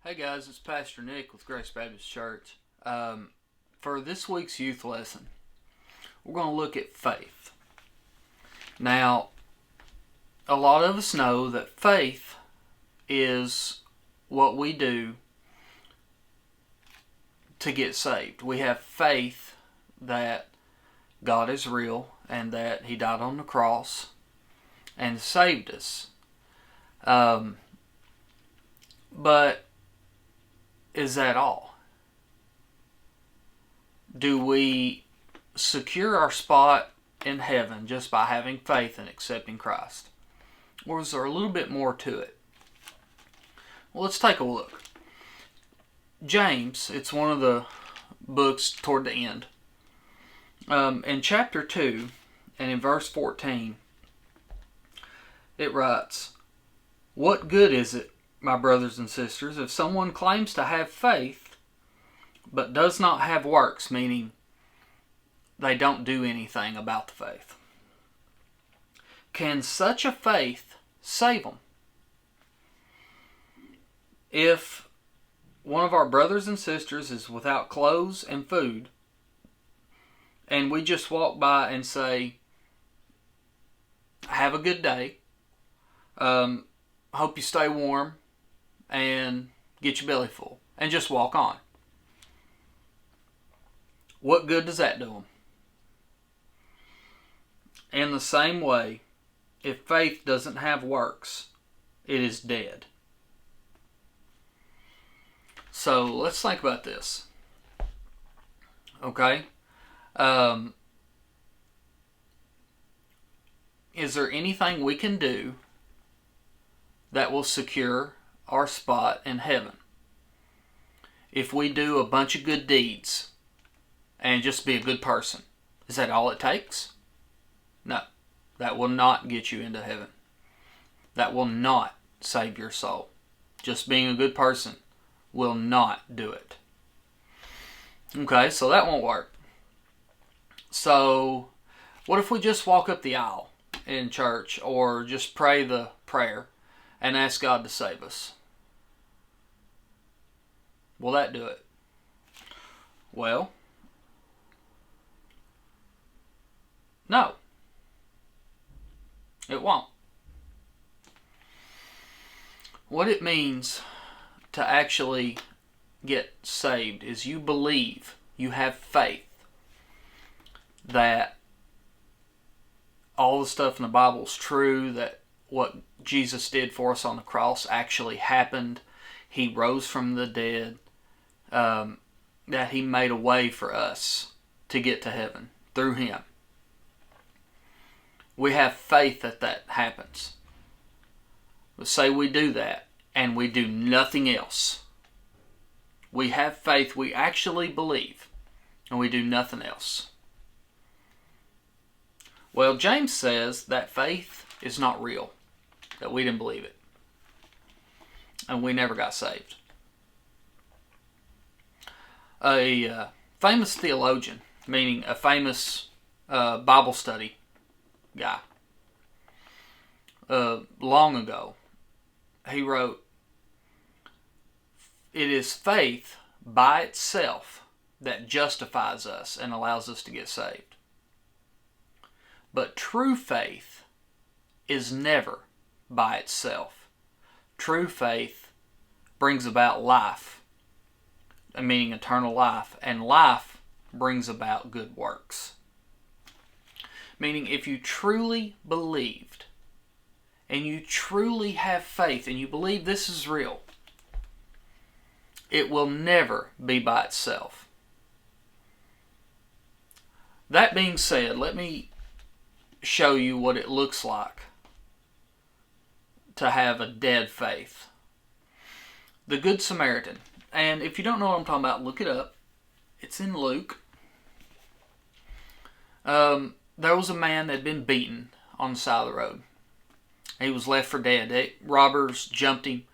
Hey guys, it's Pastor Nick with Grace Baptist Church. For this week's youth lesson, we're going to look at faith. Now, a lot of us know that faith is what we do to get saved. We have faith that God is real and that He died on the cross and saved us. But is that all? Do we secure our spot in heaven just by having faith and accepting Christ? Or is there a little bit more to it? Well, let's take a look. James, it's one of the books toward the end. In chapter 2 and in verse 14, it writes, "What good is it, my brothers and sisters, if someone claims to have faith but does not have works," meaning they don't do anything about the faith. "Can such a faith save them?" If one of our brothers and sisters is without clothes and food, and we just walk by and say, "Have a good day, hope you stay warm, and get your belly full," and just walk on, what good does that do them? In the same way, if faith doesn't have works, it is dead. So let's think about this. Okay? Is there anything we can do that will secure our spot in heaven? If we do a bunch of good deeds and just be a good person, is that all it takes? No. That will not get you into heaven. That will not save your soul. Just being a good person will not do it. Okay, so that won't work. So, what if we just walk up the aisle in church or just pray the prayer and ask God to save us? Will that do it? Well, no. It won't. What it means to actually get saved is you believe, you have faith that all the stuff in the Bible is true, that what Jesus did for us on the cross actually happened. He rose from the dead, that He made a way for us to get to heaven through Him. We have faith that that happens. Let's say we do that and we do nothing else. We have faith, we actually believe, and we do nothing else. Well, James says that faith is not real, that we didn't believe it, and we never got saved. A famous theologian, meaning a famous Bible study guy, long ago, he wrote, "It is faith by itself that justifies us and allows us to get saved. But true faith is never by itself. True faith brings about life, meaning eternal life, and life brings about good works." Meaning, if you truly believed and you truly have faith and you believe this is real, it will never be by itself. That being said, let me show you what it looks like to have a dead faith. The Good Samaritan. And if you don't know what I'm talking about, look it up. It's in Luke. There was a man that had been beaten on the side of the road. He was left for dead. Robbers jumped him,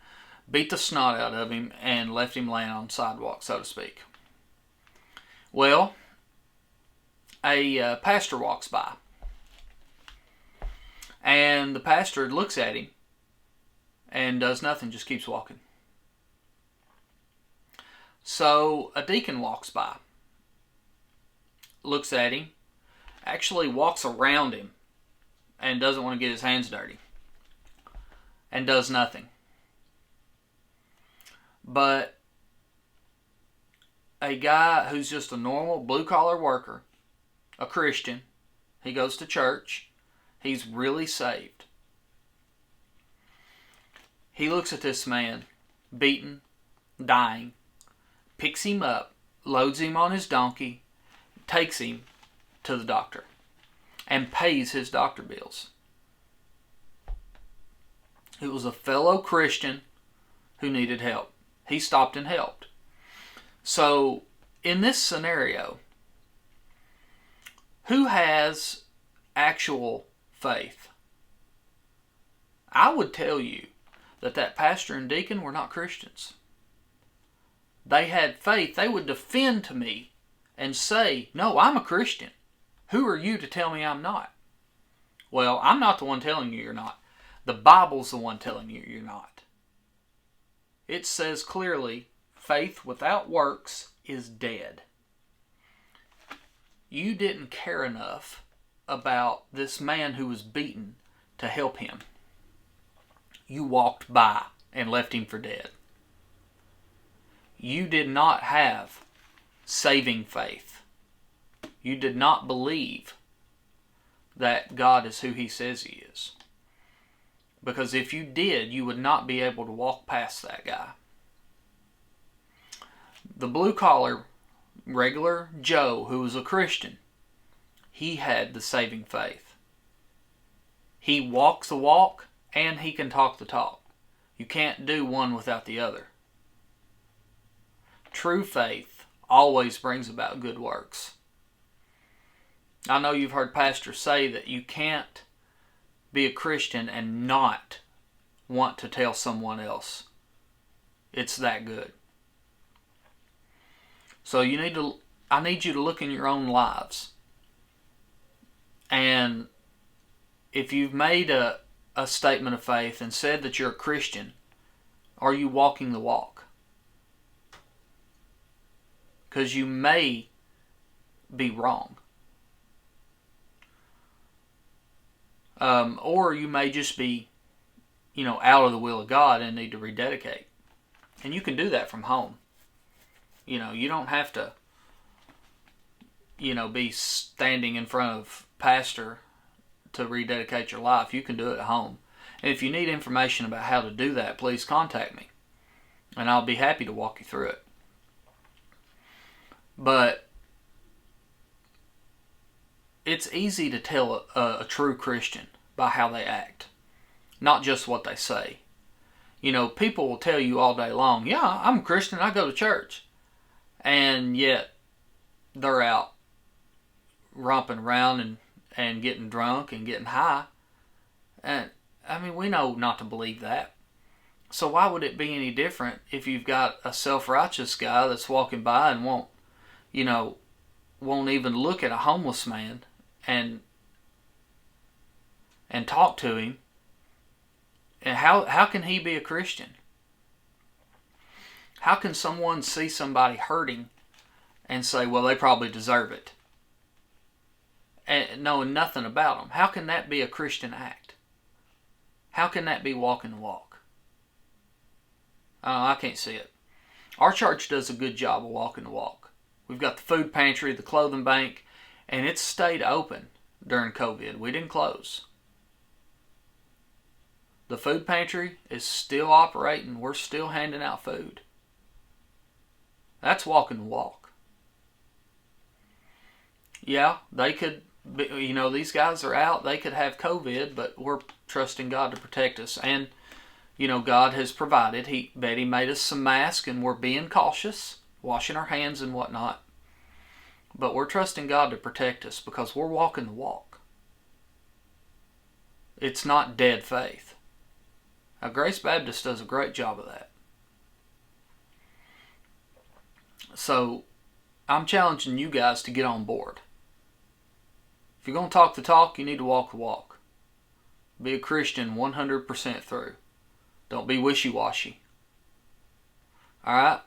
beat the snot out of him, and left him laying on the sidewalk, so to speak. Well, a pastor walks by. And the pastor looks at him and does nothing, just keeps walking. So a deacon walks by, looks at him, actually walks around him, and doesn't want to get his hands dirty, and does nothing. But a guy who's just a normal blue-collar worker, a Christian, he goes to church, he's really saved. He looks at this man, beaten, dying, picks him up, loads him on his donkey, takes him to the doctor, and pays his doctor bills. It was a fellow Christian who needed help. He stopped and helped. So, in this scenario, who has actual faith? I would tell you that pastor and deacon were not Christians. They had faith. They would defend to me and say, no, I'm a Christian. Who are you to tell me I'm not? Well, I'm not the one telling you you're not. The Bible's the one telling you you're not. It says clearly, faith without works is dead. You didn't care enough about this man who was beaten to help him. You walked by and left him for dead. You did not have saving faith. You did not believe that God is who He says He is. Because if you did, you would not be able to walk past that guy. The blue-collar, regular Joe, who was a Christian, he had the saving faith. He walks the walk and he can talk the talk. You can't do one without the other. True faith always brings about good works. I know you've heard pastors say that you can't be a Christian and not want to tell someone else. It's that good. So I need you to look in your own lives. And if you've made a statement of faith and said that you're a Christian, are you walking the walk? Because you may be wrong. Or you may just be, out of the will of God and need to rededicate. And you can do that from home. You don't have to, be standing in front of pastor to rededicate your life. You can do it at home. And if you need information about how to do that, please contact me. And I'll be happy to walk you through it. But it's easy to tell a true Christian by how they act, not just what they say. People will tell you all day long, yeah, I'm a Christian, I go to church. And yet, they're out romping around and getting drunk and getting high. And, we know not to believe that. So why would it be any different if you've got a self-righteous guy that's walking by and won't even look at a homeless man and talk to him? And how can he be a Christian? How can someone see somebody hurting and say, well, they probably deserve it, and knowing nothing about them? How can that be a Christian act? How can that be walking the walk? I can't see it. Our church does a good job of walking the walk. We've got the food pantry, the clothing bank, and it's stayed open during COVID. We didn't close. The food pantry is still operating. We're still handing out food. That's walking the walk. Yeah, they could, these guys are out. They could have COVID, but we're trusting God to protect us. And, God has provided. Betty made us some masks, and we're being cautious, washing our hands and whatnot. But we're trusting God to protect us because we're walking the walk. It's not dead faith. Now, Grace Baptist does a great job of that. So, I'm challenging you guys to get on board. If you're going to talk the talk, you need to walk the walk. Be a Christian 100% through. Don't be wishy-washy. Alright?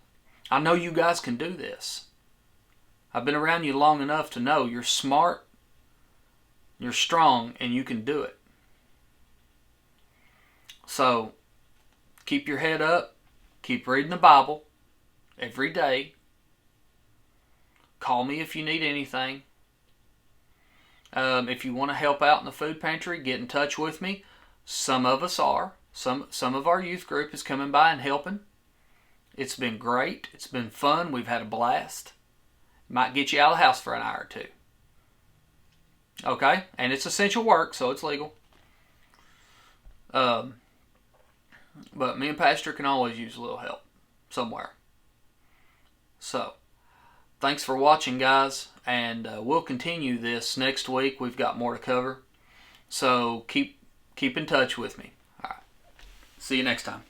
I know you guys can do this. I've been around you long enough to know you're smart, you're strong, and you can do it. So, keep your head up. Keep reading the Bible every day. Call me if you need anything. If you want to help out in the food pantry, get in touch with me. Some of us are. Some of our youth group is coming by and helping. It's been great. It's been fun. We've had a blast. Might get you out of the house for an hour or two. Okay? And it's essential work, so it's legal. But me and Pastor can always use a little help somewhere. So, thanks for watching, guys. And we'll continue this next week. We've got more to cover. So, keep in touch with me. All right. See you next time.